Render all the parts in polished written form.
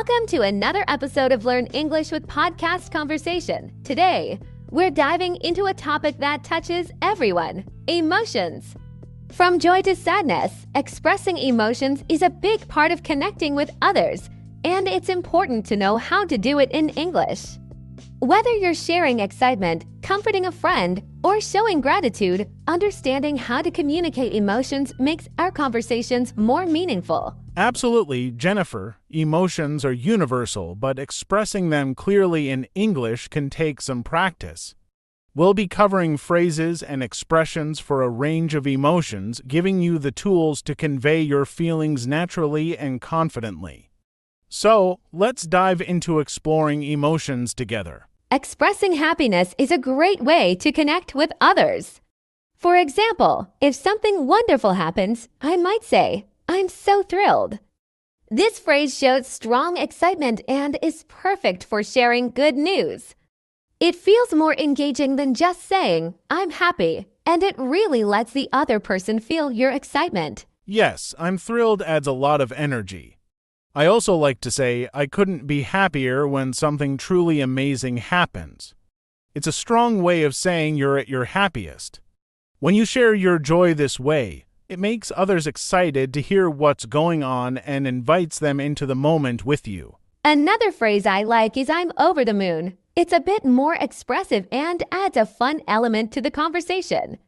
Welcome to another episode of Learn English with Podcast Conversation. Today, we're diving into a topic that touches everyone: emotions. From joy to sadness, expressing emotions is a big part of connecting with others, and it's important to know how to do it in English. Whether you're sharing excitement, comforting a friend, or showing gratitude, understanding how to communicate emotions makes our conversations more meaningful. Absolutely, Jennifer. Emotions are universal, but expressing them clearly in English can take some practice. We'll be covering phrases and expressions for a range of emotions, giving you the tools to convey your feelings naturally and confidently. So, let's dive into exploring emotions together. Expressing happiness is a great way to connect with others. For example, if something wonderful happens, I might say, "I'm so thrilled." This phrase shows strong excitement and is perfect for sharing good news. It feels more engaging than just saying, "I'm happy," and it really lets the other person feel your excitement. Yes, I'm thrilled adds a lot of energy. I also like to say, "I couldn't be happier" when something truly amazing happens. It's a strong way of saying you're at your happiest. When you share your joy this way, it makes others excited to hear what's going on and invites them into the moment with you. Another phrase I like is "I'm over the moon." It's a bit more expressive and adds a fun element to the conversation.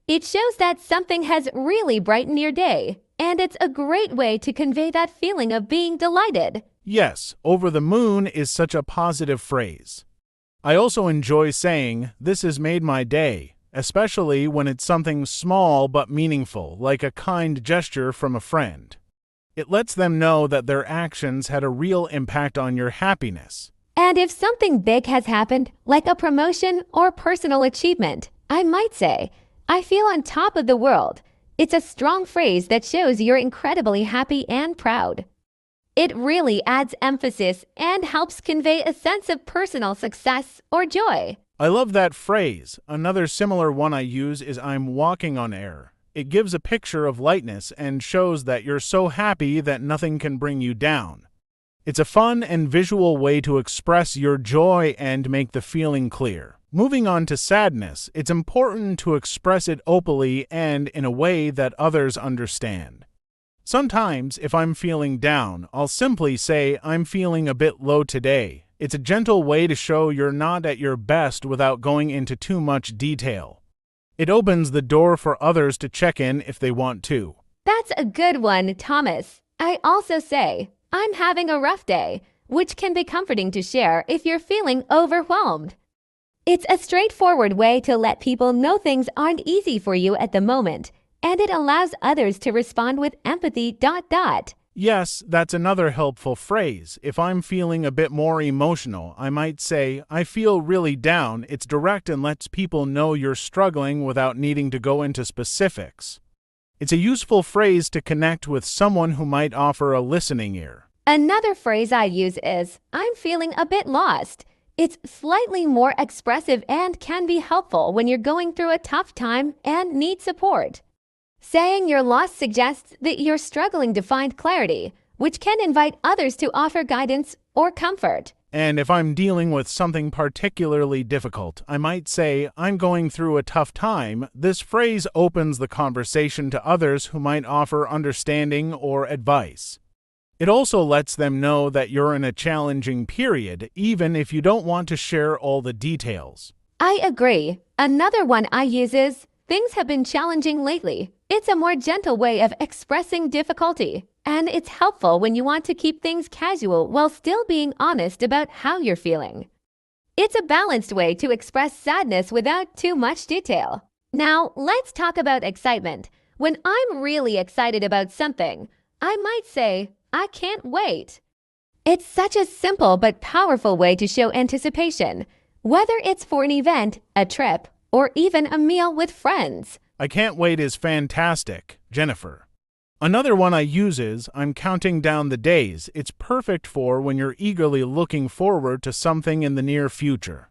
It shows that something has really brightened your day, and it's a great way to convey that feeling of being delighted. Yes, "over the moon" is such a positive phrase. I also enjoy saying, "This has made my day," especially when it's something small but meaningful, like a kind gesture from a friend. It lets them know that their actions had a real impact on your happiness. And if something big has happened, like a promotion or personal achievement, I might say, "I feel on top of the world." It's a strong phrase that shows you're incredibly happy and proud. It really adds emphasis and helps convey a sense of personal success or joy. I love that phrase. Another similar one I use is "I'm walking on air." It gives a picture of lightness and shows that you're so happy that nothing can bring you down. It's a fun and visual way to express your joy and make the feeling clear. Moving on to sadness, it's important to express it openly and in a way that others understand. Sometimes, if I'm feeling down, I'll simply say, "I'm feeling a bit low today." It's a gentle way to show you're not at your best without going into too much detail. It opens the door for others to check in if they want to. That's a good one, Thomas. I also say, "I'm having a rough day," which can be comforting to share if you're feeling overwhelmed. It's a straightforward way to let people know things aren't easy for you at the moment, and it allows others to respond with empathy. Yes, that's another helpful phrase. If I'm feeling a bit more emotional, I might say, "I feel really down." It's direct and lets people know you're struggling without needing to go into specifics. It's a useful phrase to connect with someone who might offer a listening ear. Another phrase I use is, "I'm feeling a bit lost." It's slightly more expressive and can be helpful when you're going through a tough time and need support. Saying you're lost suggests that you're struggling to find clarity, which can invite others to offer guidance or comfort. And if I'm dealing with something particularly difficult, I might say, "I'm going through a tough time." This phrase opens the conversation to others who might offer understanding or advice. It also lets them know that you're in a challenging period, even if you don't want to share all the details. I agree. Another one I use is, "Things have been challenging lately." It's a more gentle way of expressing difficulty, and it's helpful when you want to keep things casual while still being honest about how you're feeling. It's a balanced way to express sadness without too much detail. Now, let's talk about excitement. When I'm really excited about something, I might say, "I can't wait." It's such a simple but powerful way to show anticipation, whether it's for an event, a trip, or even a meal with friends. "I can't wait" is fantastic, Jennifer. Another one I use is, "I'm counting down the days." It's perfect for when you're eagerly looking forward to something in the near future.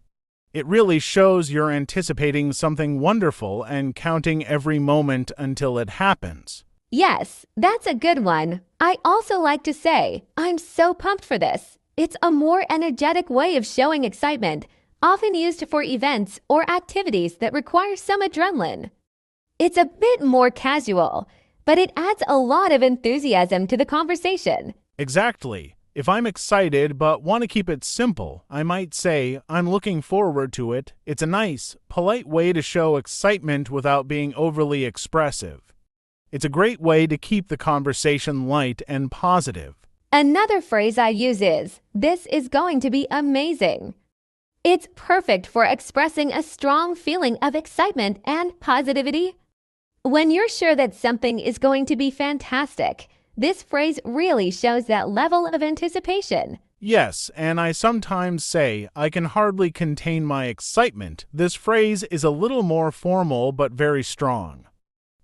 It really shows you're anticipating something wonderful and counting every moment until it happens. Yes, that's a good one. I also like to say, I'm so pumped for this. It's a more energetic way of showing excitement, often used for events or activities that require some adrenaline. It's a bit more casual, but it adds a lot of enthusiasm to the conversation. Exactly. If I'm excited but want to keep it simple, I might say, I'm looking forward to it. It's a nice, polite way to show excitement without being overly expressive. It's a great way to keep the conversation light and positive. Another phrase I use is, this is going to be amazing. It's perfect for expressing a strong feeling of excitement and positivity. When you're sure that something is going to be fantastic, this phrase really shows that level of anticipation. Yes, and I sometimes say, I can hardly contain my excitement. This phrase is a little more formal but very strong.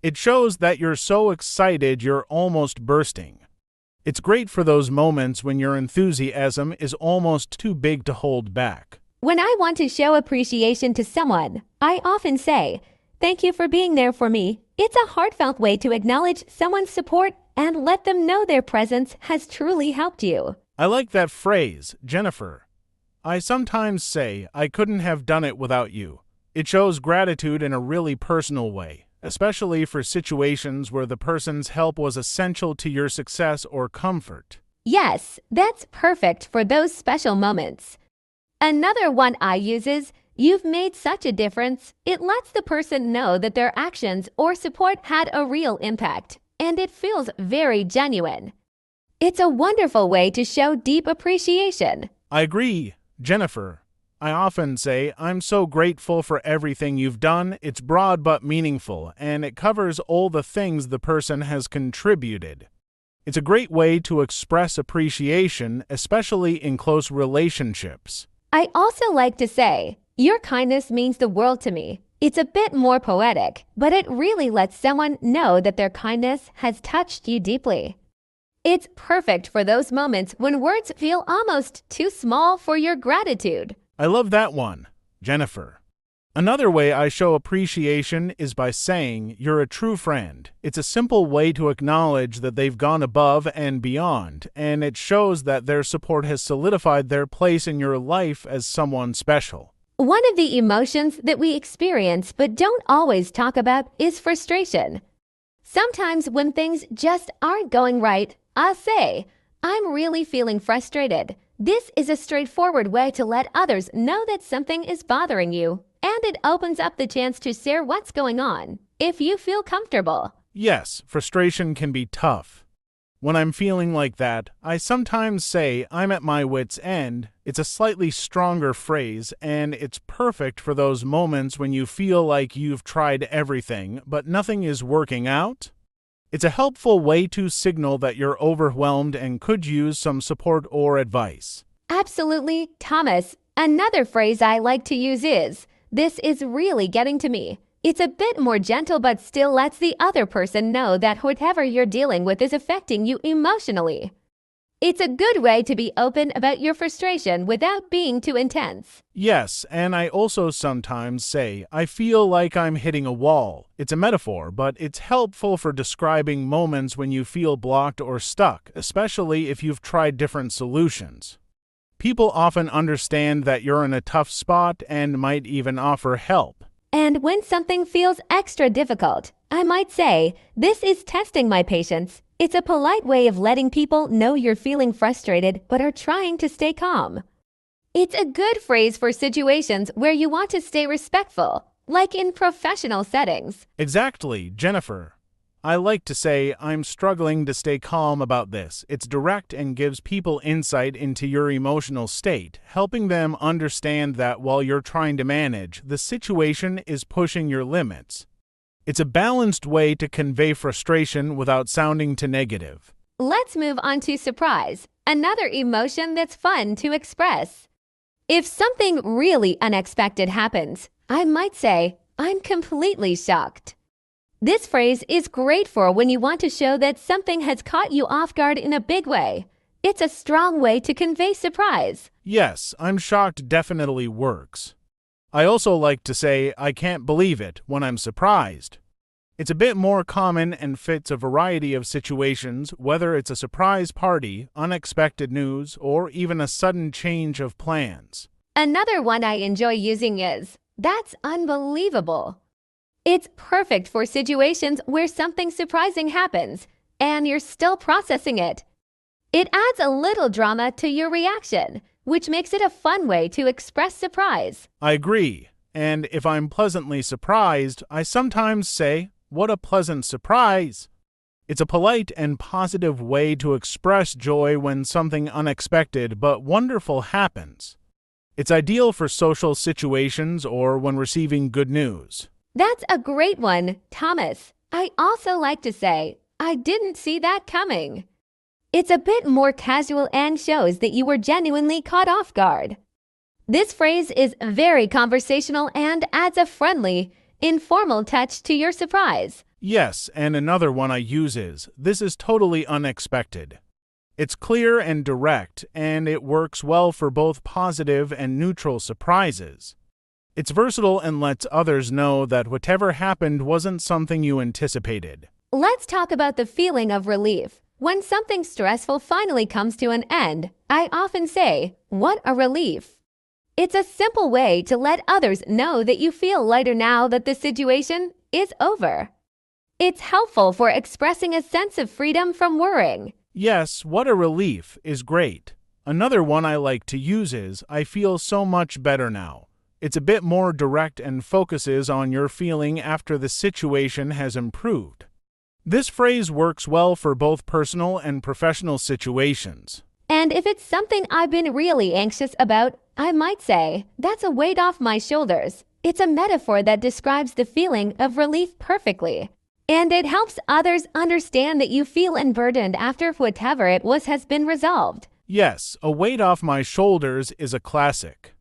It shows that you're so excited you're almost bursting. It's great for those moments when your enthusiasm is almost too big to hold back. When I want to show appreciation to someone, I often say, thank you for being there for me. It's a heartfelt way to acknowledge someone's support and let them know their presence has truly helped you. I like that phrase, Jennifer. I sometimes say, I couldn't have done it without you. It shows gratitude in a really personal way, especially for situations where the person's help was essential to your success or comfort. Yes, that's perfect for those special moments. Another one I use is, you've made such a difference. It lets the person know that their actions or support had a real impact, and it feels very genuine. It's a wonderful way to show deep appreciation. I agree, Jennifer. I often say, I'm so grateful for everything you've done. It's broad but meaningful, and it covers all the things the person has contributed. It's a great way to express appreciation, especially in close relationships. I also like to say, your kindness means the world to me. It's a bit more poetic, but it really lets someone know that their kindness has touched you deeply. It's perfect for those moments when words feel almost too small for your gratitude. I love that one, Jennifer. Another way I show appreciation is by saying, you're a true friend. It's a simple way to acknowledge that they've gone above and beyond, and it shows that their support has solidified their place in your life as someone special. One of the emotions that we experience but don't always talk about is frustration. Sometimes when things just aren't going right, I'll say, I'm really feeling frustrated. This is a straightforward way to let others know that something is bothering you, and it opens up the chance to share what's going on, if you feel comfortable. Yes, frustration can be tough. When I'm feeling like that, I sometimes say I'm at my wit's end. It's a slightly stronger phrase, and it's perfect for those moments when you feel like you've tried everything, but nothing is working out. It's a helpful way to signal that you're overwhelmed and could use some support or advice. Absolutely, Thomas. Another phrase I like to use is, this is really getting to me. It's a bit more gentle but still lets the other person know that whatever you're dealing with is affecting you emotionally. It's a good way to be open about your frustration without being too intense. Yes, and I also sometimes say, I feel like I'm hitting a wall. It's a metaphor, but it's helpful for describing moments when you feel blocked or stuck, especially if you've tried different solutions. People often understand that you're in a tough spot and might even offer help. And when something feels extra difficult, I might say, this is testing my patience. It's a polite way of letting people know you're feeling frustrated but are trying to stay calm. It's a good phrase for situations where you want to stay respectful, like in professional settings. Exactly, Jennifer. I like to say, I'm struggling to stay calm about this. It's direct and gives people insight into your emotional state, helping them understand that while you're trying to manage, the situation is pushing your limits. It's a balanced way to convey frustration without sounding too negative. Let's move on to surprise, another emotion that's fun to express. If something really unexpected happens, I might say, I'm completely shocked. This phrase is great for when you want to show that something has caught you off guard in a big way. It's a strong way to convey surprise. Yes, I'm shocked definitely works. I also like to say, I can't believe it when I'm surprised. It's a bit more common and fits a variety of situations, whether it's a surprise party, unexpected news, or even a sudden change of plans. Another one I enjoy using is, "That's unbelievable." It's perfect for situations where something surprising happens and you're still processing it. It adds a little drama to your reaction, which makes it a fun way to express surprise. I agree, and if I'm pleasantly surprised, I sometimes say, "What a pleasant surprise!" It's a polite and positive way to express joy when something unexpected but wonderful happens. It's ideal for social situations or when receiving good news. That's a great one, Thomas. I also like to say, "I didn't see that coming." It's a bit more casual and shows that you were genuinely caught off guard. This phrase is very conversational and adds a friendly, informal touch to your surprise. Yes, and another one I use is, "This is totally unexpected." It's clear and direct, and it works well for both positive and neutral surprises. It's versatile and lets others know that whatever happened wasn't something you anticipated. Let's talk about the feeling of relief. When something stressful finally comes to an end, I often say, "What a relief." It's a simple way to let others know that you feel lighter now that the situation is over. It's helpful for expressing a sense of freedom from worrying. Yes, "what a relief" is great. Another one I like to use is, "I feel so much better now." It's a bit more direct and focuses on your feeling after the situation has improved. This phrase works well for both personal and professional situations. And if it's something I've been really anxious about, I might say, "That's a weight off my shoulders." It's a metaphor that describes the feeling of relief perfectly. And it helps others understand that you feel unburdened after whatever it was has been resolved. Yes, "a weight off my shoulders" is a classic.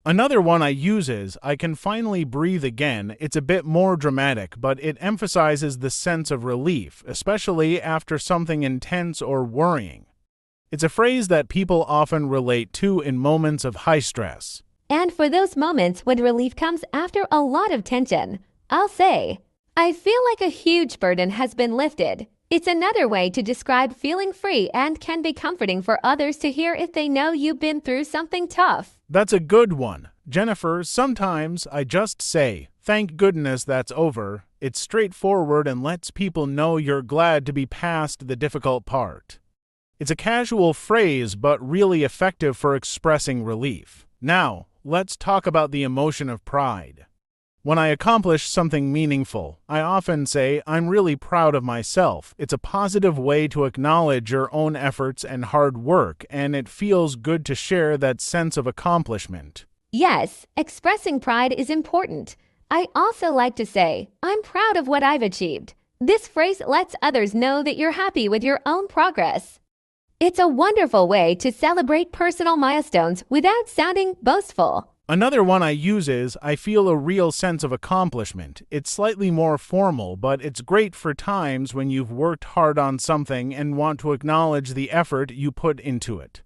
Another one I use is, "I can finally breathe again." It's a bit more dramatic, but it emphasizes the sense of relief, especially after something intense or worrying. It's a phrase that people often relate to in moments of high stress. And for those moments when relief comes after a lot of tension, I'll say, "I feel like a huge burden has been lifted." It's another way to describe feeling free and can be comforting for others to hear if they know you've been through something tough. That's a good one, Jennifer. Sometimes I just say, "Thank goodness that's over." It's straightforward and lets people know you're glad to be past the difficult part. It's a casual phrase but really effective for expressing relief. Now, let's talk about the emotion of pride. When I accomplish something meaningful, I often say, "I'm really proud of myself." It's a positive way to acknowledge your own efforts and hard work, and it feels good to share that sense of accomplishment. Yes, expressing pride is important. I also like to say, "I'm proud of what I've achieved." This phrase lets others know that you're happy with your own progress. It's a wonderful way to celebrate personal milestones without sounding boastful. Another one I use is, "I feel a real sense of accomplishment." It's slightly more formal, but it's great for times when you've worked hard on something and want to acknowledge the effort you put into it.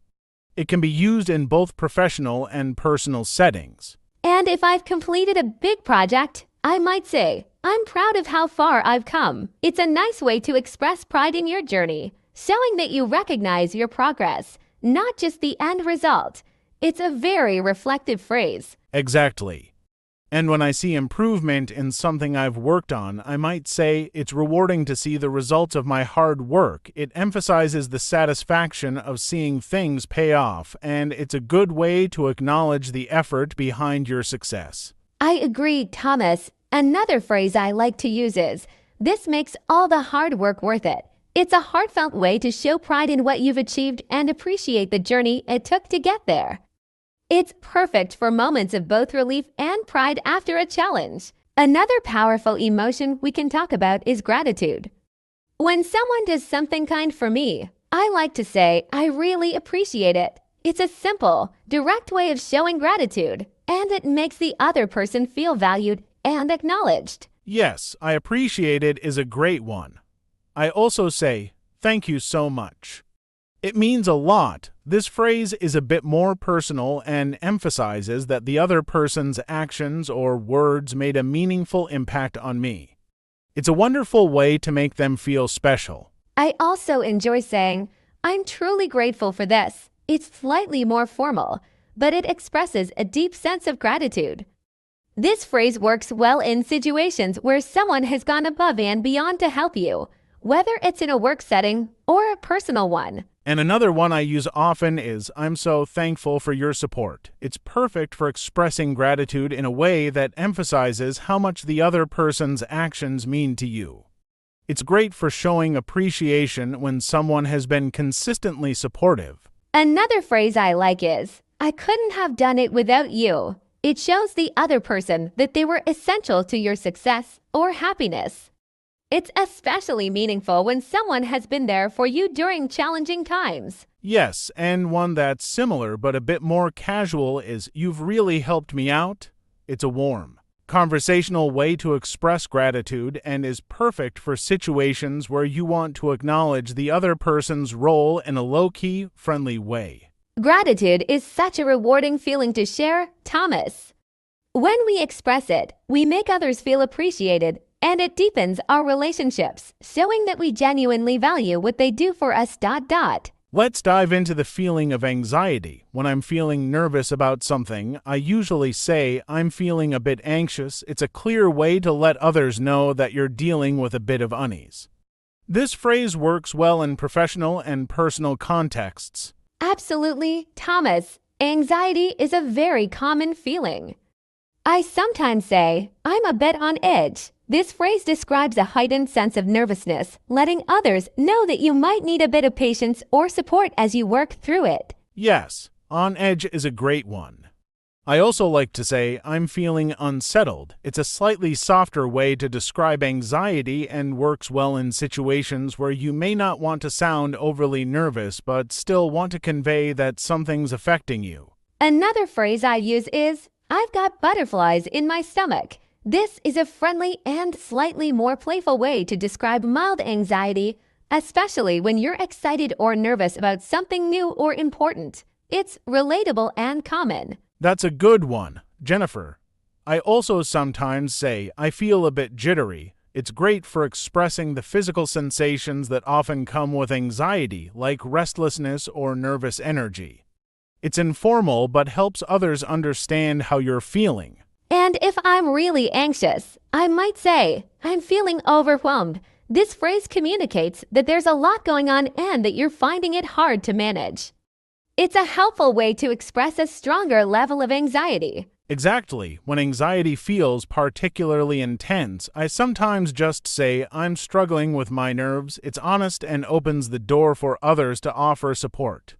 It can be used in both professional and personal settings. And if I've completed a big project, I might say, "I'm proud of how far I've come." It's a nice way to express pride in your journey, showing that you recognize your progress, not just the end result. It's a very reflective phrase. Exactly. And when I see improvement in something I've worked on, I might say, "It's rewarding to see the results of my hard work." It emphasizes the satisfaction of seeing things pay off, and it's a good way to acknowledge the effort behind your success. I agree, Thomas. Another phrase I like to use is, "This makes all the hard work worth it." It's a heartfelt way to show pride in what you've achieved and appreciate the journey it took to get there. It's perfect for moments of both relief and pride after a challenge. Another powerful emotion we can talk about is gratitude. When someone does something kind for me, I like to say, "I really appreciate it." It's a simple, direct way of showing gratitude, and it makes the other person feel valued and acknowledged. Yes, "I appreciate it" is a great one. I also say, "Thank you so much." It means a lot. This phrase is a bit more personal and emphasizes that the other person's actions or words made a meaningful impact on me. It's a wonderful way to make them feel special. I also enjoy saying, I'm truly grateful for this. It's slightly more formal, but it expresses a deep sense of gratitude. This phrase works well in situations where someone has gone above and beyond to help you, whether it's in a work setting or a personal one. And another one I use often is, I'm so thankful for your support. It's perfect for expressing gratitude in a way that emphasizes how much the other person's actions mean to you. It's great for showing appreciation when someone has been consistently supportive. Another phrase I like is, I couldn't have done it without you. It shows the other person that they were essential to your success or happiness. It's especially meaningful when someone has been there for you during challenging times. Yes, and one that's similar but a bit more casual is, you've really helped me out. It's a warm, conversational way to express gratitude and is perfect for situations where you want to acknowledge the other person's role in a low-key, friendly way. Gratitude is such a rewarding feeling to share, Thomas. When we express it, we make others feel appreciated, and it deepens our relationships, showing that we genuinely value what they do for us. Let's dive into the feeling of anxiety. When I'm feeling nervous about something, I usually say, I'm feeling a bit anxious. It's a clear way to let others know that you're dealing with a bit of unease. This phrase works well in professional and personal contexts. Absolutely, Thomas. Anxiety is a very common feeling. I sometimes say, I'm a bit on edge. This phrase describes a heightened sense of nervousness, letting others know that you might need a bit of patience or support as you work through it. Yes, on edge is a great one. I also like to say, I'm feeling unsettled. It's a slightly softer way to describe anxiety and works well in situations where you may not want to sound overly nervous but still want to convey that something's affecting you. Another phrase I use is, I've got butterflies in my stomach. This is a friendly and slightly more playful way to describe mild anxiety, especially when you're excited or nervous about something new or important. It's relatable and common. That's a good one, Jennifer. I also sometimes say, I feel a bit jittery. It's great for expressing the physical sensations that often come with anxiety, like restlessness or nervous energy. It's informal but helps others understand how you're feeling. And if I'm really anxious, I might say, I'm feeling overwhelmed. This phrase communicates that there's a lot going on and that you're finding it hard to manage. It's a helpful way to express a stronger level of anxiety. Exactly. When anxiety feels particularly intense, I sometimes just say, I'm struggling with my nerves. It's honest and opens the door for others to offer support.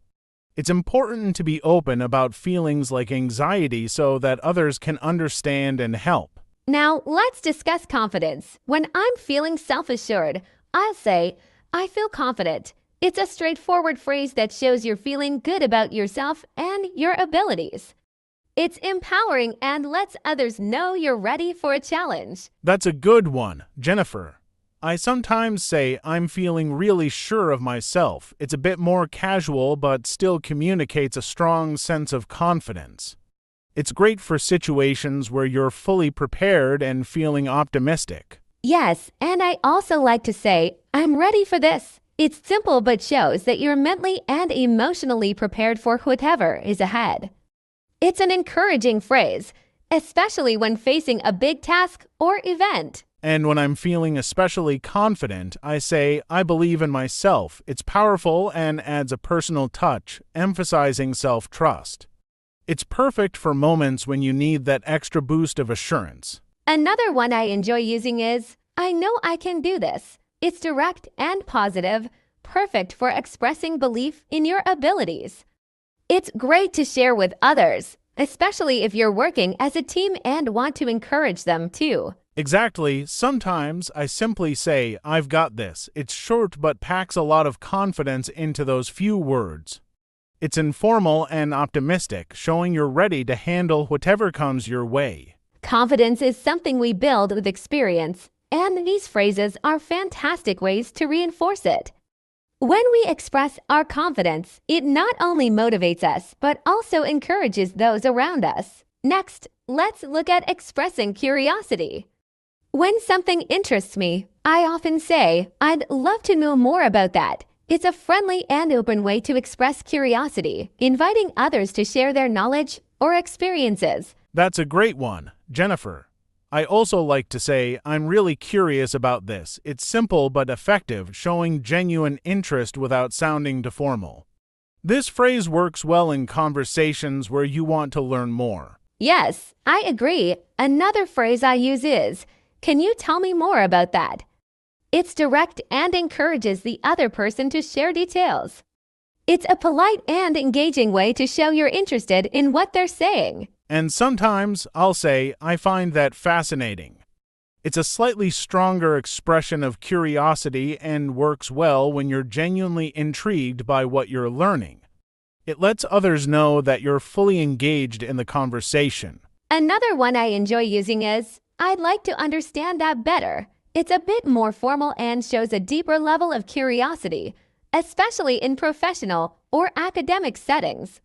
It's important to be open about feelings like anxiety so that others can understand and help. Now, let's discuss confidence. When I'm feeling self-assured, I'll say, I feel confident. It's a straightforward phrase that shows you're feeling good about yourself and your abilities. It's empowering and lets others know you're ready for a challenge. That's a good one, Jennifer. I sometimes say, I'm feeling really sure of myself. It's a bit more casual but still communicates a strong sense of confidence. It's great for situations where you're fully prepared and feeling optimistic. Yes, and I also like to say, I'm ready for this. It's simple but shows that you're mentally and emotionally prepared for whatever is ahead. It's an encouraging phrase, especially when facing a big task or event. And when I'm feeling especially confident, I say, I believe in myself. It's powerful and adds a personal touch, emphasizing self-trust. It's perfect for moments when you need that extra boost of assurance. Another one I enjoy using is, I know I can do this. It's direct and positive, perfect for expressing belief in your abilities. It's great to share with others, especially if you're working as a team and want to encourage them too. Exactly. Sometimes I simply say, I've got this. It's short but packs a lot of confidence into those few words. It's informal and optimistic, showing you're ready to handle whatever comes your way. Confidence is something we build with experience, and these phrases are fantastic ways to reinforce it. When we express our confidence, it not only motivates us, but also encourages those around us. Next, let's look at expressing curiosity. When something interests me, I often say, I'd love to know more about that. It's a friendly and open way to express curiosity, inviting others to share their knowledge or experiences. That's a great one, Jennifer. I also like to say, I'm really curious about this. It's simple but effective, showing genuine interest without sounding too formal. This phrase works well in conversations where you want to learn more. Yes, I agree. Another phrase I use is, can you tell me more about that? It's direct and encourages the other person to share details. It's a polite and engaging way to show you're interested in what they're saying. And sometimes I'll say, I find that fascinating. It's a slightly stronger expression of curiosity and works well when you're genuinely intrigued by what you're learning. It lets others know that you're fully engaged in the conversation. Another one I enjoy using is, I'd like to understand that better. It's a bit more formal and shows a deeper level of curiosity, especially in professional or academic settings.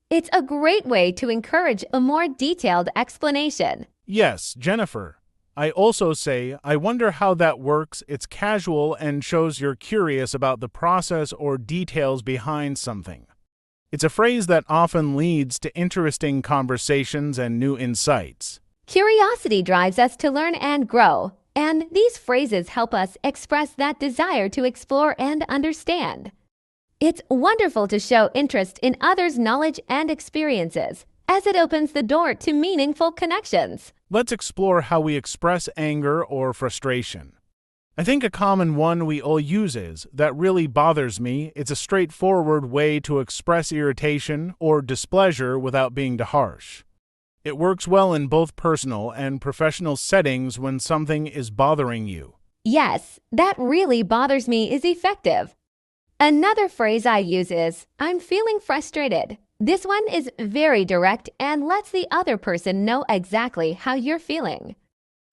It's a great way to encourage a more detailed explanation. Yes, Jennifer. I also say, I wonder how that works. It's casual and shows you're curious about the process or details behind something. It's a phrase that often leads to interesting conversations and new insights. Curiosity drives us to learn and grow, and these phrases help us express that desire to explore and understand. It's wonderful to show interest in others' knowledge and experiences, as it opens the door to meaningful connections. Let's explore how we express anger or frustration. I think a common one we all use is, that really bothers me. It's a straightforward way to express irritation or displeasure without being too harsh. It works well in both personal and professional settings when something is bothering you. Yes, that really bothers me is effective. Another phrase I use is, I'm feeling frustrated. This one is very direct and lets the other person know exactly how you're feeling.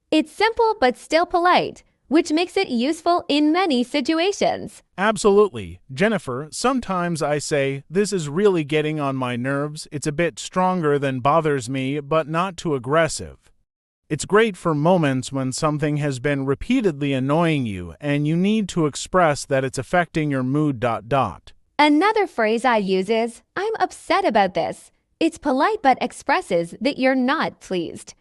It's simple but still polite, which makes it useful in many situations. Absolutely. Jennifer, sometimes I say, this is really getting on my nerves. It's a bit stronger than bothers me, but not too aggressive. It's great for moments when something has been repeatedly annoying you and you need to express that it's affecting your mood. Another phrase I use is, I'm upset about this. It's polite but expresses that you're not pleased.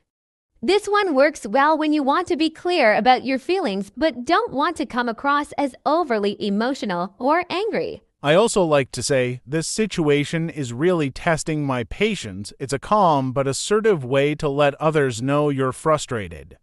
This one works well when you want to be clear about your feelings but don't want to come across as overly emotional or angry. I also like to say, this situation is really testing my patience. It's a calm but assertive way to let others know you're frustrated.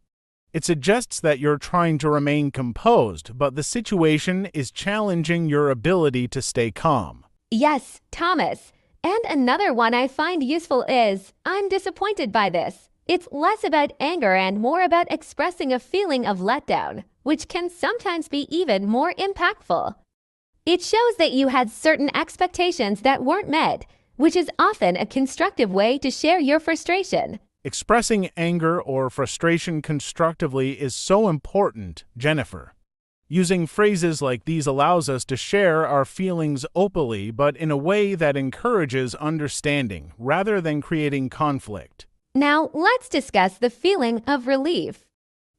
It suggests that you're trying to remain composed, but the situation is challenging your ability to stay calm. Yes, Thomas. And another one I find useful is, I'm disappointed by this. It's less about anger and more about expressing a feeling of letdown, which can sometimes be even more impactful. It shows that you had certain expectations that weren't met, which is often a constructive way to share your frustration. Expressing anger or frustration constructively is so important, Jennifer. Using phrases like these allows us to share our feelings openly, but in a way that encourages understanding rather than creating conflict. Now, let's discuss the feeling of relief.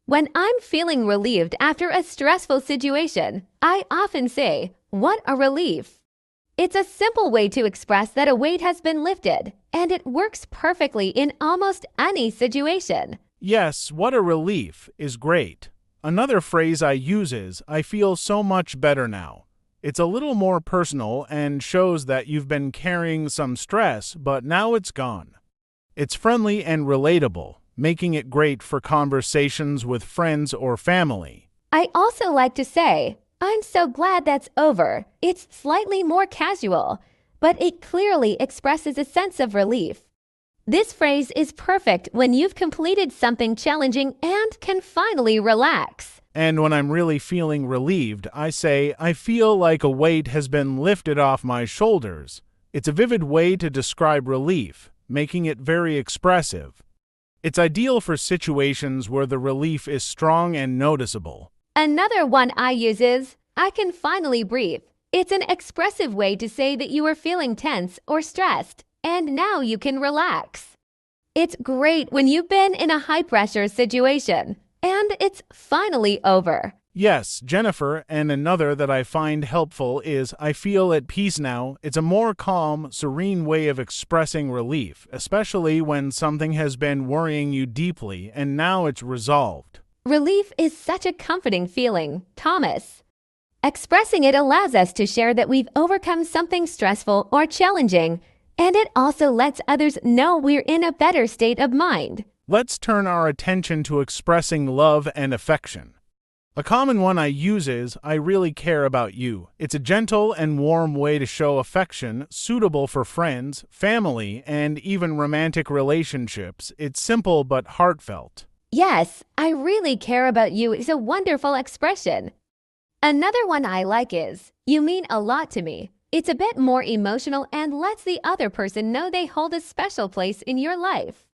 When I'm feeling relieved after a stressful situation, I often say, what a relief. It's a simple way to express that a weight has been lifted, and it works perfectly in almost any situation. Yes, what a relief is great. Another phrase I use is, I feel so much better now. It's a little more personal and shows that you've been carrying some stress, but now it's gone. It's friendly and relatable, making it great for conversations with friends or family. I also like to say, I'm so glad that's over. It's slightly more casual, but it clearly expresses a sense of relief. This phrase is perfect when you've completed something challenging and can finally relax. And when I'm really feeling relieved, I say, I feel like a weight has been lifted off my shoulders. It's a vivid way to describe relief, making it very expressive. It's ideal for situations where the relief is strong and noticeable. Another one I use is, I can finally breathe. It's an expressive way to say that you are feeling tense or stressed, and now you can relax. It's great when you've been in a high-pressure situation, and it's finally over. Yes, Jennifer, and another that I find helpful is I feel at peace now. It's a more calm, serene way of expressing relief, especially when something has been worrying you deeply and now it's resolved. Relief is such a comforting feeling, Thomas. Expressing it allows us to share that we've overcome something stressful or challenging, and it also lets others know we're in a better state of mind. Let's turn our attention to expressing love and affection. A common one I use is, I really care about you. It's a gentle and warm way to show affection, suitable for friends, family, and even romantic relationships. It's simple but heartfelt. Yes, I really care about you is a wonderful expression. Another one I like is, you mean a lot to me. It's a bit more emotional and lets the other person know they hold a special place in your life.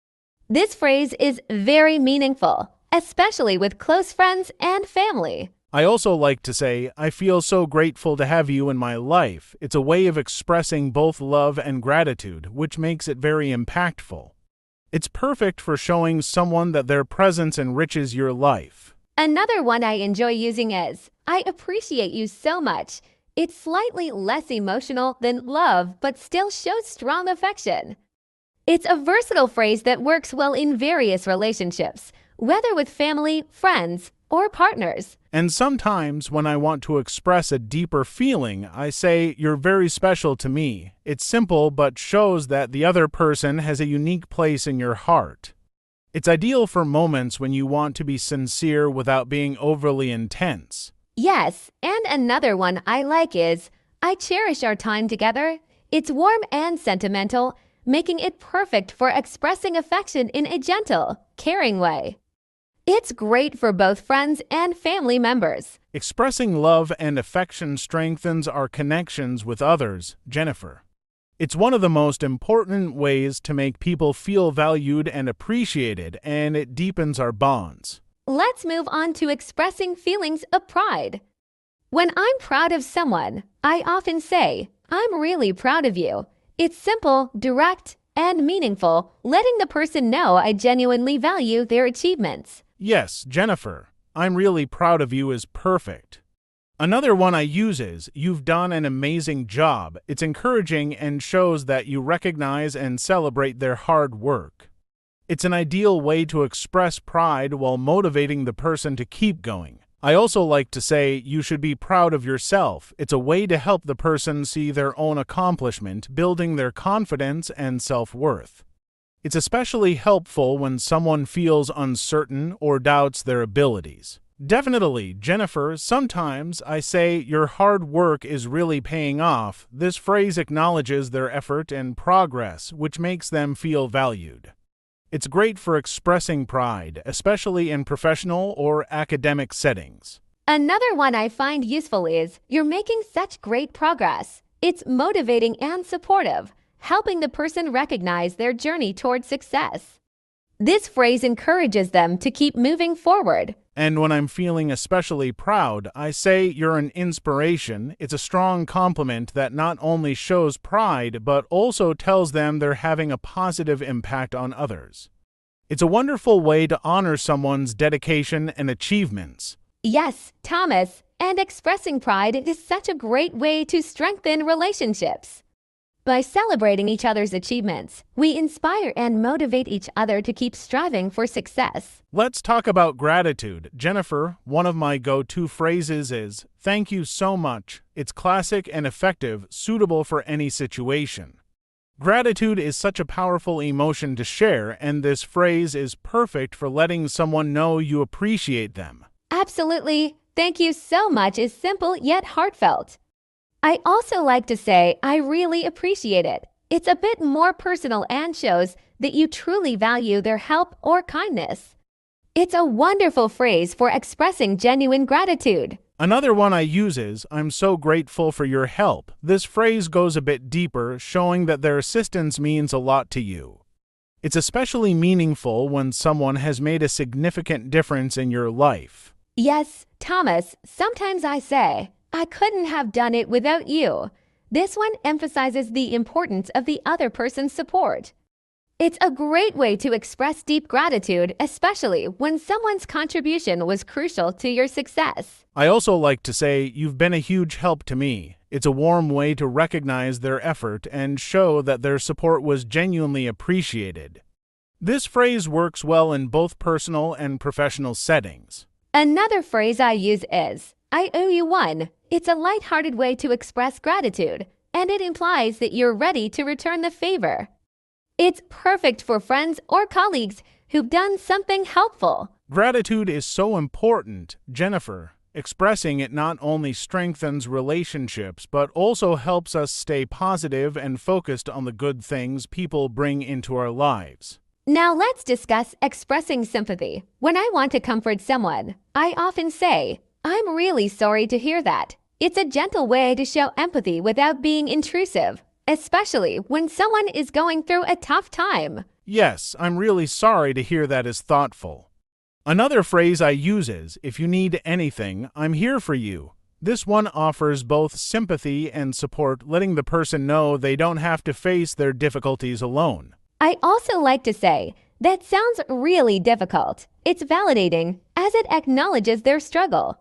This phrase is very meaningful, especially with close friends and family. I also like to say, I feel so grateful to have you in my life. It's a way of expressing both love and gratitude, which makes it very impactful. It's perfect for showing someone that their presence enriches your life. Another one I enjoy using is, I appreciate you so much. It's slightly less emotional than love, but still shows strong affection. It's a versatile phrase that works well in various relationships, whether with family, friends, or partners. And sometimes when I want to express a deeper feeling, I say, you're very special to me. It's simple but shows that the other person has a unique place in your heart. It's ideal for moments when you want to be sincere without being overly intense. Yes, and another one I like is, I cherish our time together. It's warm and sentimental, making it perfect for expressing affection in a gentle, caring way. It's great for both friends and family members. Expressing love and affection strengthens our connections with others, Jennifer. It's one of the most important ways to make people feel valued and appreciated, and it deepens our bonds. Let's move on to expressing feelings of pride. When I'm proud of someone, I often say, I'm really proud of you. It's simple, direct, and meaningful, letting the person know I genuinely value their achievements. Yes, Jennifer, I'm really proud of you is perfect. Another one I use is, you've done an amazing job. It's encouraging and shows that you recognize and celebrate their hard work. It's an ideal way to express pride while motivating the person to keep going. I also like to say, you should be proud of yourself. It's a way to help the person see their own accomplishment, building their confidence and self-worth. It's especially helpful when someone feels uncertain or doubts their abilities. Definitely, Jennifer, sometimes I say your hard work is really paying off. This phrase acknowledges their effort and progress, which makes them feel valued. It's great for expressing pride, especially in professional or academic settings. Another one I find useful is, you're making such great progress. It's motivating and supportive, helping the person recognize their journey toward success. This phrase encourages them to keep moving forward. And when I'm feeling especially proud, I say you're an inspiration. It's a strong compliment that not only shows pride, but also tells them they're having a positive impact on others. It's a wonderful way to honor someone's dedication and achievements. Yes, Thomas, and expressing pride is such a great way to strengthen relationships. By celebrating each other's achievements, we inspire and motivate each other to keep striving for success. Let's talk about gratitude. Jennifer, one of my go-to phrases is, thank you so much. It's classic and effective, suitable for any situation. Gratitude is such a powerful emotion to share, and this phrase is perfect for letting someone know you appreciate them. Absolutely. Thank you so much is simple yet heartfelt. I also like to say, I really appreciate it. It's a bit more personal and shows that you truly value their help or kindness. It's a wonderful phrase for expressing genuine gratitude. Another one I use is, I'm so grateful for your help. This phrase goes a bit deeper, showing that their assistance means a lot to you. It's especially meaningful when someone has made a significant difference in your life. Yes, Thomas, sometimes I say, I couldn't have done it without you. This one emphasizes the importance of the other person's support. It's a great way to express deep gratitude, especially when someone's contribution was crucial to your success. I also like to say, "You've been a huge help to me." It's a warm way to recognize their effort and show that their support was genuinely appreciated. This phrase works well in both personal and professional settings. Another phrase I use is, I owe you one. It's a lighthearted way to express gratitude, and it implies that you're ready to return the favor. It's perfect for friends or colleagues who've done something helpful. Gratitude is so important, Jennifer. Expressing it not only strengthens relationships, but also helps us stay positive and focused on the good things people bring into our lives. Now let's discuss expressing sympathy. When I want to comfort someone, I often say, I'm really sorry to hear that. It's a gentle way to show empathy without being intrusive, especially when someone is going through a tough time. Yes, I'm really sorry to hear that is thoughtful. Another phrase I use is, if you need anything, I'm here for you. This one offers both sympathy and support, letting the person know they don't have to face their difficulties alone. I also like to say, that sounds really difficult. It's validating, as it acknowledges their struggle.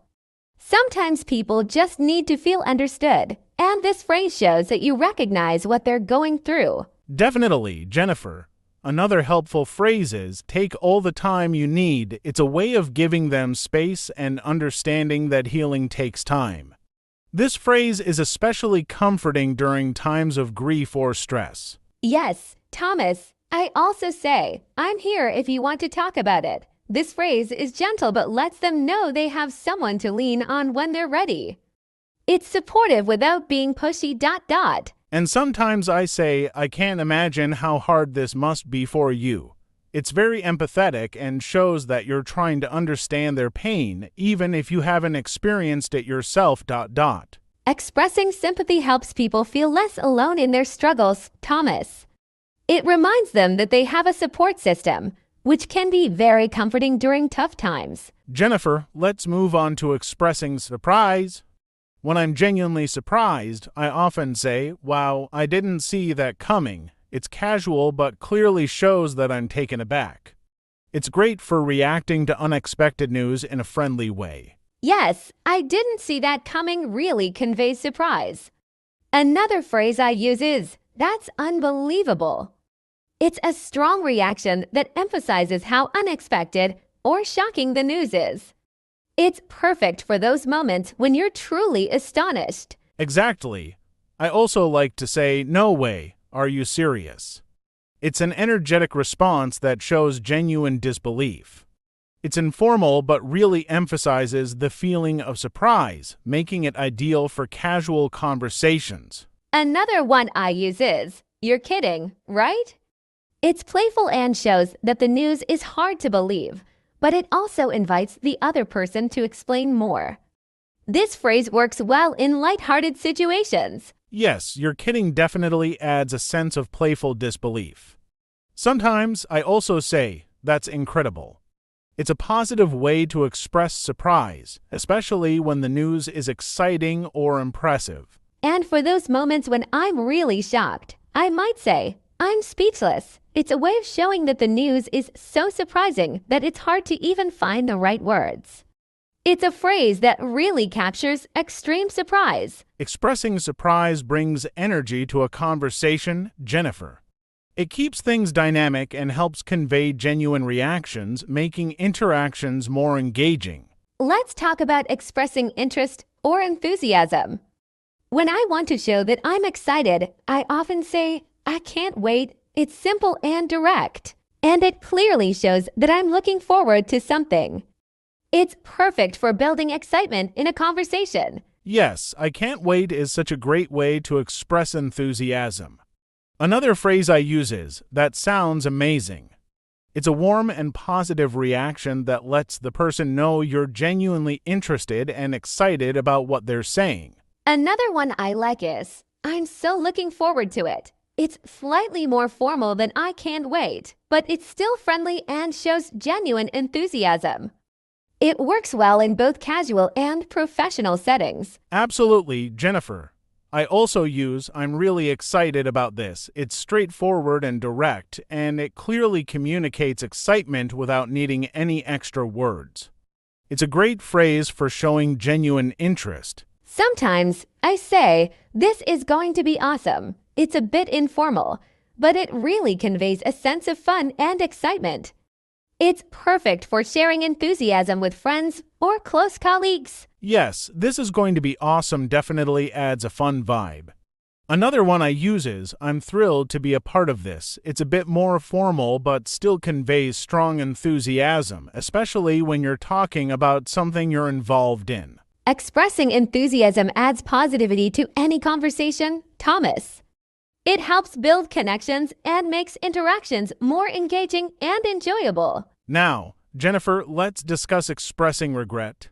Sometimes people just need to feel understood, and this phrase shows that you recognize what they're going through. Definitely, Jennifer. Another helpful phrase is, take all the time you need. It's a way of giving them space and understanding that healing takes time. This phrase is especially comforting during times of grief or stress. Yes, Thomas, I also say, I'm here if you want to talk about it. This phrase is gentle but lets them know they have someone to lean on when they're ready. It's supportive without being pushy. And sometimes I say, I can't imagine how hard this must be for you. It's very empathetic and shows that you're trying to understand their pain, even if you haven't experienced it yourself. Expressing sympathy helps people feel less alone in their struggles, Thomas. It reminds them that they have a support system, which can be very comforting during tough times. Jennifer, let's move on to expressing surprise. When I'm genuinely surprised, I often say, wow, I didn't see that coming. It's casual but clearly shows that I'm taken aback. It's great for reacting to unexpected news in a friendly way. Yes, I didn't see that coming really conveys surprise. Another phrase I use is, that's unbelievable. It's a strong reaction that emphasizes how unexpected or shocking the news is. It's perfect for those moments when you're truly astonished. Exactly. I also like to say, no way, are you serious? It's an energetic response that shows genuine disbelief. It's informal but really emphasizes the feeling of surprise, making it ideal for casual conversations. Another one I use is, you're kidding, right? It's playful and shows that the news is hard to believe, but it also invites the other person to explain more. This phrase works well in lighthearted situations. Yes, you're kidding definitely adds a sense of playful disbelief. Sometimes I also say, that's incredible. It's a positive way to express surprise, especially when the news is exciting or impressive. And for those moments when I'm really shocked, I might say, I'm speechless. It's a way of showing that the news is so surprising that it's hard to even find the right words. It's a phrase that really captures extreme surprise. Expressing surprise brings energy to a conversation, Jennifer. It keeps things dynamic and helps convey genuine reactions, making interactions more engaging. Let's talk about expressing interest or enthusiasm. When I want to show that I'm excited, I often say, I can't wait. It's simple and direct, and it clearly shows that I'm looking forward to something. It's perfect for building excitement in a conversation. Yes, I can't wait is such a great way to express enthusiasm. Another phrase I use is, that sounds amazing. It's a warm and positive reaction that lets the person know you're genuinely interested and excited about what they're saying. Another one I like is, I'm so looking forward to it. It's slightly more formal than I can't wait, but it's still friendly and shows genuine enthusiasm. It works well in both casual and professional settings. Absolutely, Jennifer. I also use I'm really excited about this. It's straightforward and direct, and it clearly communicates excitement without needing any extra words. It's a great phrase for showing genuine interest. Sometimes I say, "This is going to be awesome." It's a bit informal, but it really conveys a sense of fun and excitement. It's perfect for sharing enthusiasm with friends or close colleagues. Yes, this is going to be awesome definitely adds a fun vibe. Another one I use is I'm thrilled to be a part of this. It's a bit more formal but still conveys strong enthusiasm, especially when you're talking about something you're involved in. Expressing enthusiasm adds positivity to any conversation. Thomas. It helps build connections and makes interactions more engaging and enjoyable. Now, Jennifer, let's discuss expressing regret.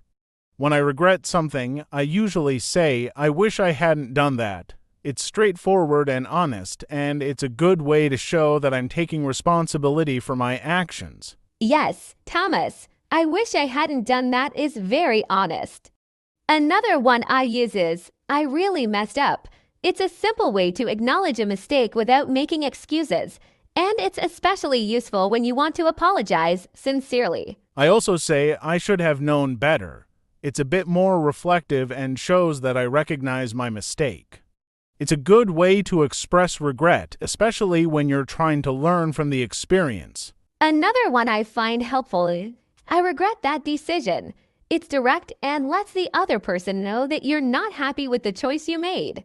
When I regret something, I usually say, I wish I hadn't done that. It's straightforward and honest, and it's a good way to show that I'm taking responsibility for my actions. Yes, Thomas, I wish I hadn't done that is very honest. Another one I use is, I really messed up. It's a simple way to acknowledge a mistake without making excuses, and it's especially useful when you want to apologize sincerely. I also say, I should have known better. It's a bit more reflective and shows that I recognize my mistake. It's a good way to express regret, especially when you're trying to learn from the experience. Another one I find helpful is, I regret that decision. It's direct and lets the other person know that you're not happy with the choice you made.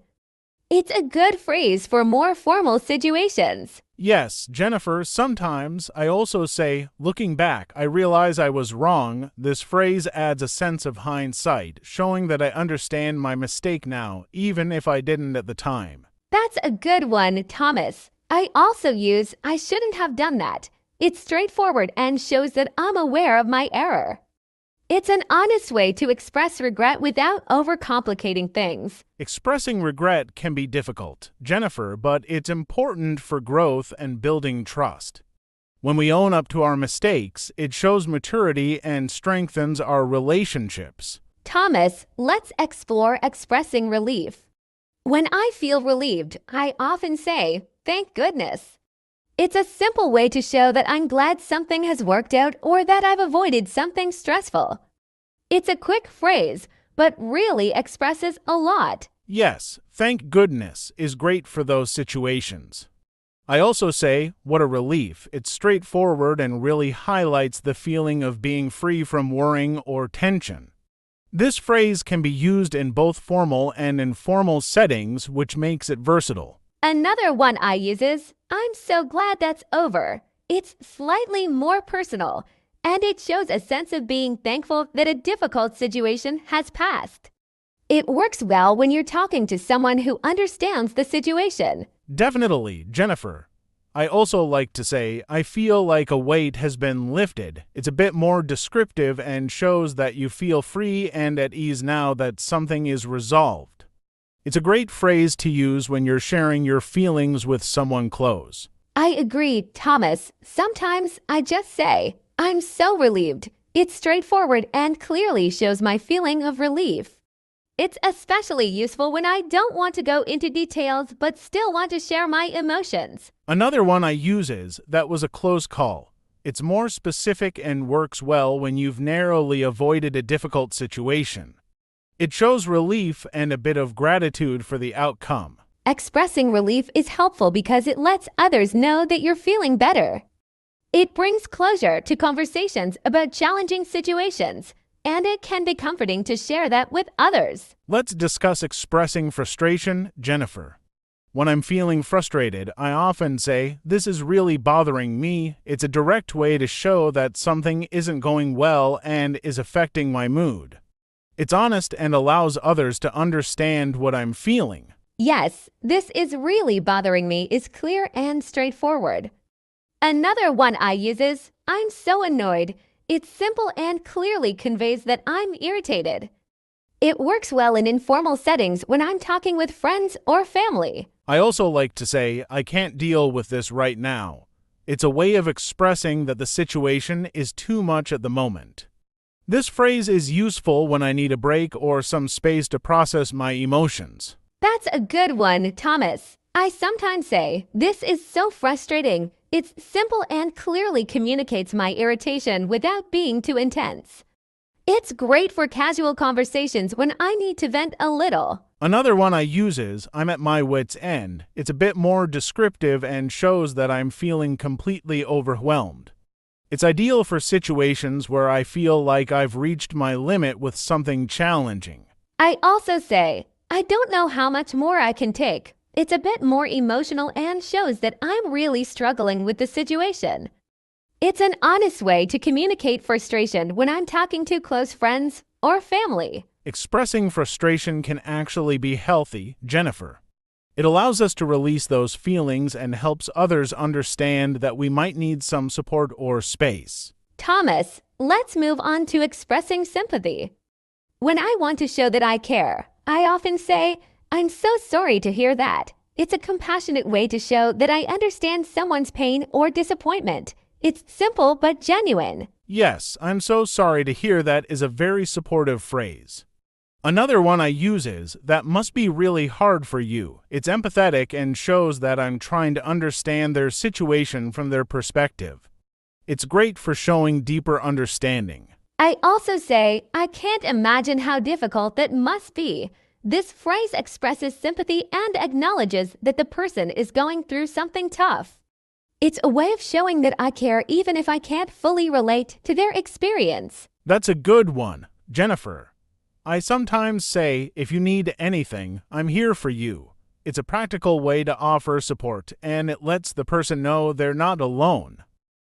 It's a good phrase for more formal situations. Yes, Jennifer, sometimes I also say, looking back, I realize I was wrong. This phrase adds a sense of hindsight, showing that I understand my mistake now, even if I didn't at the time. That's a good one, Thomas. I also use, I shouldn't have done that. It's straightforward and shows that I'm aware of my error. It's an honest way to express regret without overcomplicating things. Expressing regret can be difficult, Jennifer, but it's important for growth and building trust. When we own up to our mistakes, it shows maturity and strengthens our relationships. Thomas, let's explore expressing relief. When I feel relieved, I often say, "Thank goodness." It's a simple way to show that I'm glad something has worked out or that I've avoided something stressful. It's a quick phrase, but really expresses a lot. Yes, thank goodness is great for those situations. I also say, what a relief. It's straightforward and really highlights the feeling of being free from worrying or tension. This phrase can be used in both formal and informal settings, which makes it versatile. Another one I use is, I'm so glad that's over. It's slightly more personal, and it shows a sense of being thankful that a difficult situation has passed. It works well when you're talking to someone who understands the situation. Definitely, Jennifer. I also like to say, I feel like a weight has been lifted. It's a bit more descriptive and shows that you feel free and at ease now that something is resolved. It's a great phrase to use when you're sharing your feelings with someone close. I agree, Thomas. Sometimes I just say, I'm so relieved. It's straightforward and clearly shows my feeling of relief. It's especially useful when I don't want to go into details but still want to share my emotions. Another one I use is, that was a close call. It's more specific and works well when you've narrowly avoided a difficult situation. It shows relief and a bit of gratitude for the outcome. Expressing relief is helpful because it lets others know that you're feeling better. It brings closure to conversations about challenging situations, and it can be comforting to share that with others. Let's discuss expressing frustration, Jennifer. When I'm feeling frustrated, I often say, this is really bothering me. It's a direct way to show that something isn't going well and is affecting my mood. It's honest and allows others to understand what I'm feeling. Yes, this is really bothering me is clear and straightforward. Another one I use is, I'm so annoyed. It's simple and clearly conveys that I'm irritated. It works well in informal settings when I'm talking with friends or family. I also like to say, I can't deal with this right now. It's a way of expressing that the situation is too much at the moment. This phrase is useful when I need a break or some space to process my emotions. That's a good one, Thomas. I sometimes say, "This is so frustrating." It's simple and clearly communicates my irritation without being too intense. It's great for casual conversations when I need to vent a little. Another one I use is "I'm at my wit's end." It's a bit more descriptive and shows that I'm feeling completely overwhelmed. It's ideal for situations where I feel like I've reached my limit with something challenging. I also say, "I don't know how much more I can take." It's a bit more emotional and shows that I'm really struggling with the situation. It's an honest way to communicate frustration when I'm talking to close friends or family. Expressing frustration can actually be healthy, Jennifer. It allows us to release those feelings and helps others understand that we might need some support or space. Thomas, let's move on to expressing sympathy. When I want to show that I care, I often say, "I'm so sorry to hear that." It's a compassionate way to show that I understand someone's pain or disappointment. It's simple but genuine. Yes, "I'm so sorry to hear that" is a very supportive phrase. Another one I use is "that must be really hard for you." It's empathetic and shows that I'm trying to understand their situation from their perspective. It's great for showing deeper understanding. I also say, "I can't imagine how difficult that must be." This phrase expresses sympathy and acknowledges that the person is going through something tough. It's a way of showing that I care even if I can't fully relate to their experience. That's a good one, Jennifer. I sometimes say, "If you need anything, I'm here for you." It's a practical way to offer support, and it lets the person know they're not alone.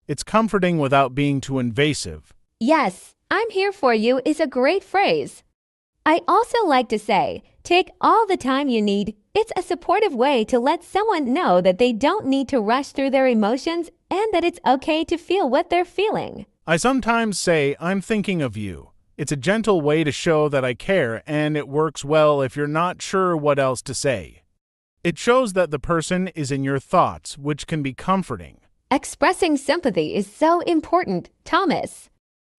It's comforting without being too invasive. Yes, "I'm here for you" is a great phrase. I also like to say, "Take all the time you need." It's a supportive way to let someone know that they don't need to rush through their emotions and that it's okay to feel what they're feeling. I sometimes say, "I'm thinking of you." It's a gentle way to show that I care, and it works well if you're not sure what else to say. It shows that the person is in your thoughts, which can be comforting. Expressing sympathy is so important, Thomas.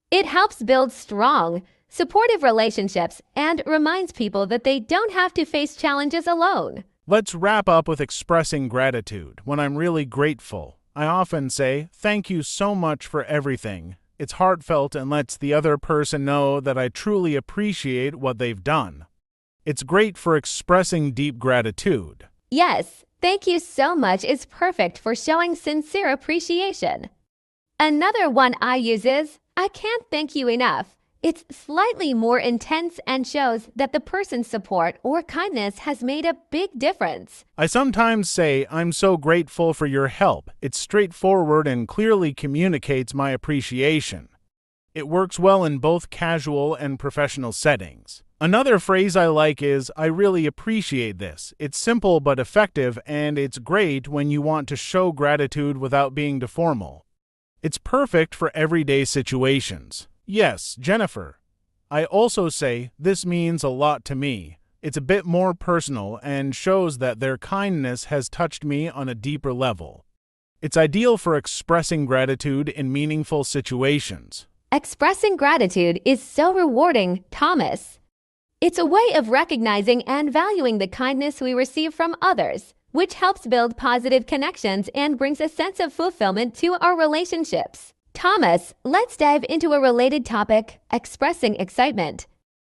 It helps build strong, supportive relationships and reminds people that they don't have to face challenges alone. Let's wrap up with expressing gratitude. When I'm really grateful, I often say, "Thank you so much for everything." It's heartfelt and lets the other person know that I truly appreciate what they've done. It's great for expressing deep gratitude. Yes, "Thank you so much" is perfect for showing sincere appreciation. Another one I use is, "I can't thank you enough." It's slightly more intense and shows that the person's support or kindness has made a big difference. I sometimes say, "I'm so grateful for your help." It's straightforward and clearly communicates my appreciation. It works well in both casual and professional settings. Another phrase I like is, "I really appreciate this." It's simple but effective, and it's great when you want to show gratitude without being too formal. It's perfect for everyday situations. Yes, Jennifer. I also say, "This means a lot to me." It's a bit more personal and shows that their kindness has touched me on a deeper level. It's ideal for expressing gratitude in meaningful situations. Expressing gratitude is so rewarding, Thomas. It's a way of recognizing and valuing the kindness we receive from others, which helps build positive connections and brings a sense of fulfillment to our relationships. Thomas, let's dive into a related topic, expressing excitement.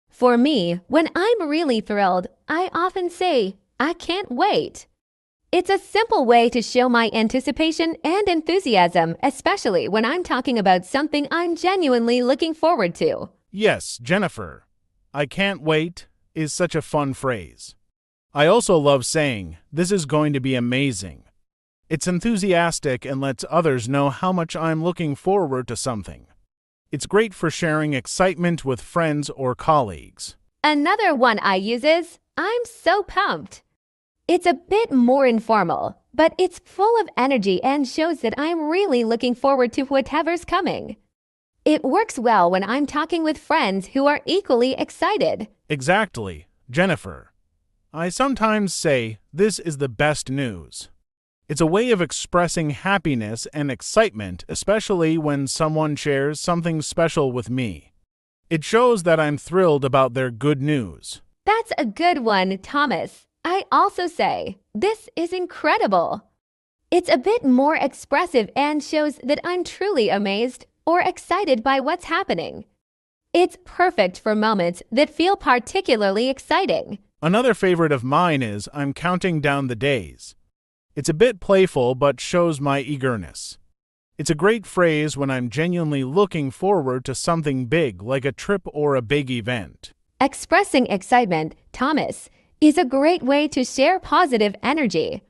For me, when I'm really thrilled, I often say, "I can't wait." It's a simple way to show my anticipation and enthusiasm, especially when I'm talking about something I'm genuinely looking forward to. Yes, Jennifer. "I can't wait" is such a fun phrase. I also love saying, "This is going to be amazing." It's enthusiastic and lets others know how much I'm looking forward to something. It's great for sharing excitement with friends or colleagues. Another one I use is, "I'm so pumped." It's a bit more informal, but it's full of energy and shows that I'm really looking forward to whatever's coming. It works well when I'm talking with friends who are equally excited. Exactly, Jennifer. I sometimes say, "This is the best news." It's a way of expressing happiness and excitement, especially when someone shares something special with me. It shows that I'm thrilled about their good news. That's a good one, Thomas. I also say, "This is incredible." It's a bit more expressive and shows that I'm truly amazed or excited by what's happening. It's perfect for moments that feel particularly exciting. Another favorite of mine is I'm counting down the days. It's a bit playful but shows my eagerness. It's a great phrase when I'm genuinely looking forward to something big like a trip or a big event. Expressing excitement, Thomas, is a great way to share positive energy.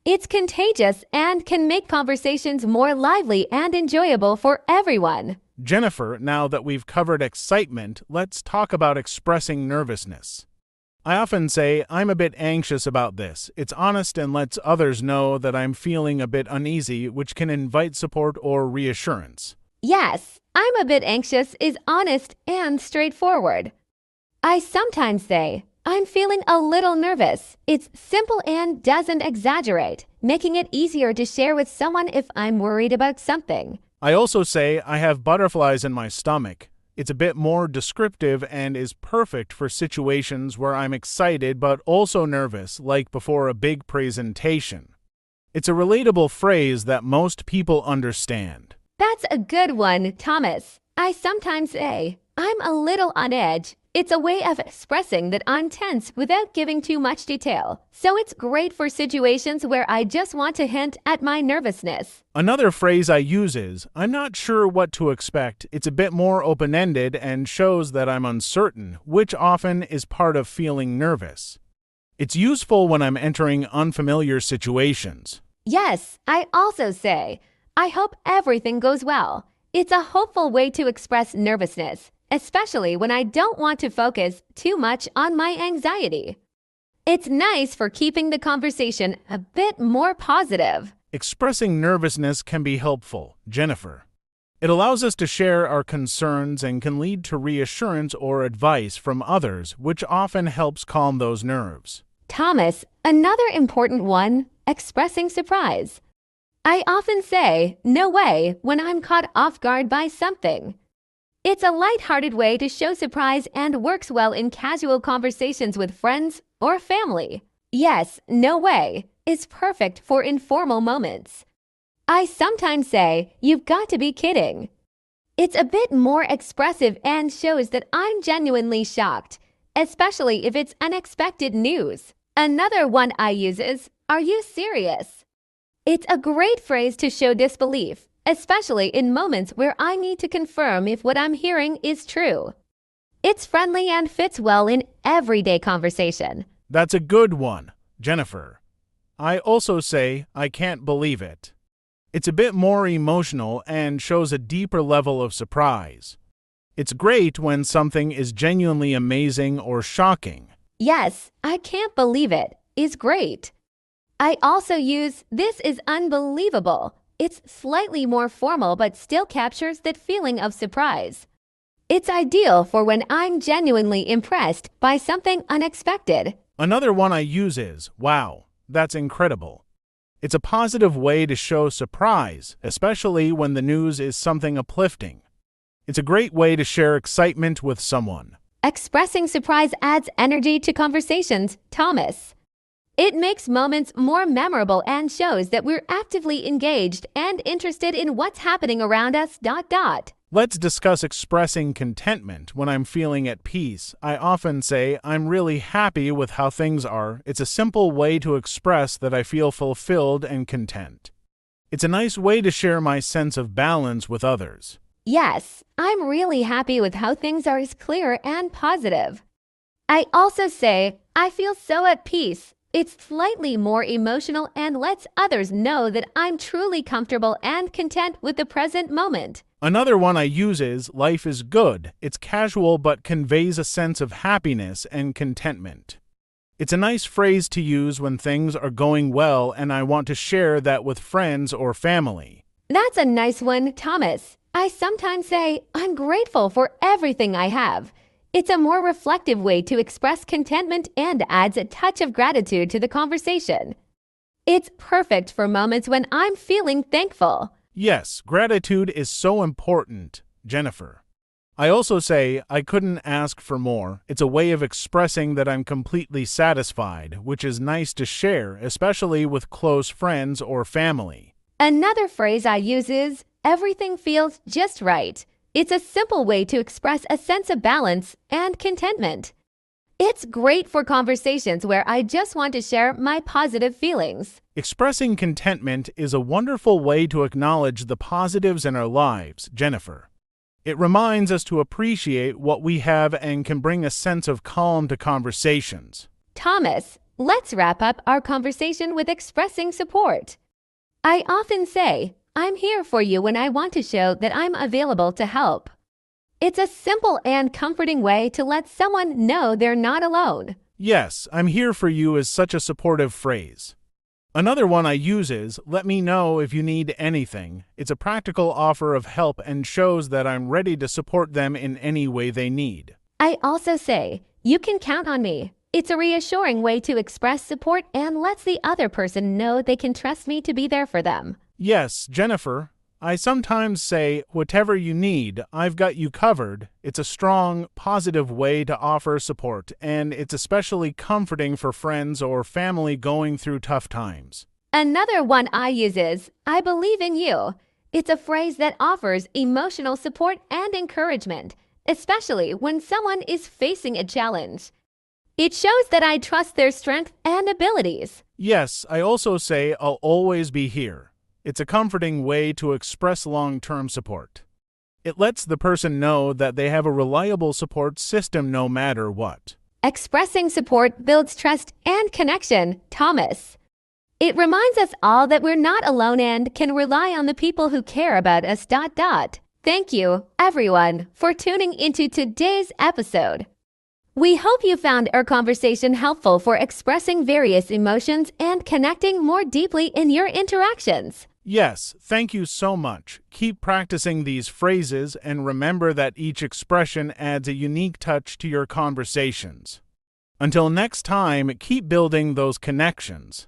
It's contagious and can make conversations more lively and enjoyable for everyone. Jennifer, now that we've covered excitement, let's talk about expressing nervousness. I often say I'm a bit anxious about this. It's honest and lets others know that I'm feeling a bit uneasy, which can invite support or reassurance. Yes, "I'm a bit anxious" is honest and straightforward. I sometimes say, "I'm feeling a little nervous." It's simple and doesn't exaggerate, making it easier to share with someone if I'm worried about something. I also say I have butterflies in my stomach. It's a bit more descriptive and is perfect for situations where I'm excited but also nervous, like before a big presentation. It's a relatable phrase that most people understand. That's a good one, Thomas. I sometimes say, "I'm a little on edge." It's a way of expressing that I'm tense without giving too much detail. So it's great for situations where I just want to hint at my nervousness. Another phrase I use is, I'm not sure what to expect. It's a bit more open-ended and shows that I'm uncertain, which often is part of feeling nervous. It's useful when I'm entering unfamiliar situations. Yes, I also say, "I hope everything goes well." It's a hopeful way to express nervousness, especially when I don't want to focus too much on my anxiety. It's nice for keeping the conversation a bit more positive. Expressing nervousness can be helpful, Jennifer. It allows us to share our concerns and can lead to reassurance or advice from others, which often helps calm those nerves. Thomas, another important one, expressing surprise. I often say, "No way," when I'm caught off guard by something. It's a lighthearted way to show surprise and works well in casual conversations with friends or family. Yes, "no way" is perfect for informal moments. I sometimes say, "You've got to be kidding." It's a bit more expressive and shows that I'm genuinely shocked, especially if it's unexpected news. Another one I use is, "Are you serious?" It's a great phrase to show disbelief, especially in moments where I need to confirm if what I'm hearing is true. It's friendly and fits well in everyday conversation. That's a good one, Jennifer. I also say, I can't believe it. It's a bit more emotional and shows a deeper level of surprise. It's great when something is genuinely amazing or shocking. Yes, "I can't believe it" is great. I also use, "This is unbelievable." It's slightly more formal but still captures that feeling of surprise. It's ideal for when I'm genuinely impressed by something unexpected. Another one I use is, wow, that's incredible. It's a positive way to show surprise, especially when the news is something uplifting. It's a great way to share excitement with someone. Expressing surprise adds energy to conversations, Thomas. It makes moments more memorable and shows that we're actively engaged and interested in what's happening around us. Let's discuss expressing contentment. When I'm feeling at peace, I often say I'm really happy with how things are. It's a simple way to express that I feel fulfilled and content. It's a nice way to share my sense of balance with others. Yes, "I'm really happy with how things are" is clear and positive. I also say, "I feel so at peace." It's slightly more emotional and lets others know that I'm truly comfortable and content with the present moment. Another one I use is, life is good. It's casual but conveys a sense of happiness and contentment. It's a nice phrase to use when things are going well and I want to share that with friends or family. That's a nice one, Thomas. I sometimes say, "I'm grateful for everything I have." It's a more reflective way to express contentment and adds a touch of gratitude to the conversation. It's perfect for moments when I'm feeling thankful. Yes, gratitude is so important, Jennifer. I also say, I couldn't ask for more. It's a way of expressing that I'm completely satisfied, which is nice to share, especially with close friends or family. Another phrase I use is, everything feels just right. It's a simple way to express a sense of balance and contentment. It's great for conversations where I just want to share my positive feelings. Expressing contentment is a wonderful way to acknowledge the positives in our lives, Jennifer. It reminds us to appreciate what we have and can bring a sense of calm to conversations. Thomas, let's wrap up our conversation with expressing support. I often say, I'm here for you when I want to show that I'm available to help. It's a simple and comforting way to let someone know they're not alone. Yes, I'm here for you is such a supportive phrase. Another one I use is, let me know if you need anything. It's a practical offer of help and shows that I'm ready to support them in any way they need. I also say, you can count on me. It's a reassuring way to express support and lets the other person know they can trust me to be there for them. Yes, Jennifer. I sometimes say, whatever you need, I've got you covered. It's a strong, positive way to offer support, and it's especially comforting for friends or family going through tough times. Another one I use is, I believe in you. It's a phrase that offers emotional support and encouragement, especially when someone is facing a challenge. It shows that I trust their strength and abilities. Yes, I also say, I'll always be here. It's a comforting way to express long-term support. It lets the person know that they have a reliable support system no matter what. Expressing support builds trust and connection, Thomas. It reminds us all that we're not alone and can rely on the people who care about us. Thank you, everyone, for tuning into today's episode. We hope you found our conversation helpful for expressing various emotions and connecting more deeply in your interactions. Yes, thank you so much. Keep practicing these phrases and remember that each expression adds a unique touch to your conversations. Until next time, keep building those connections.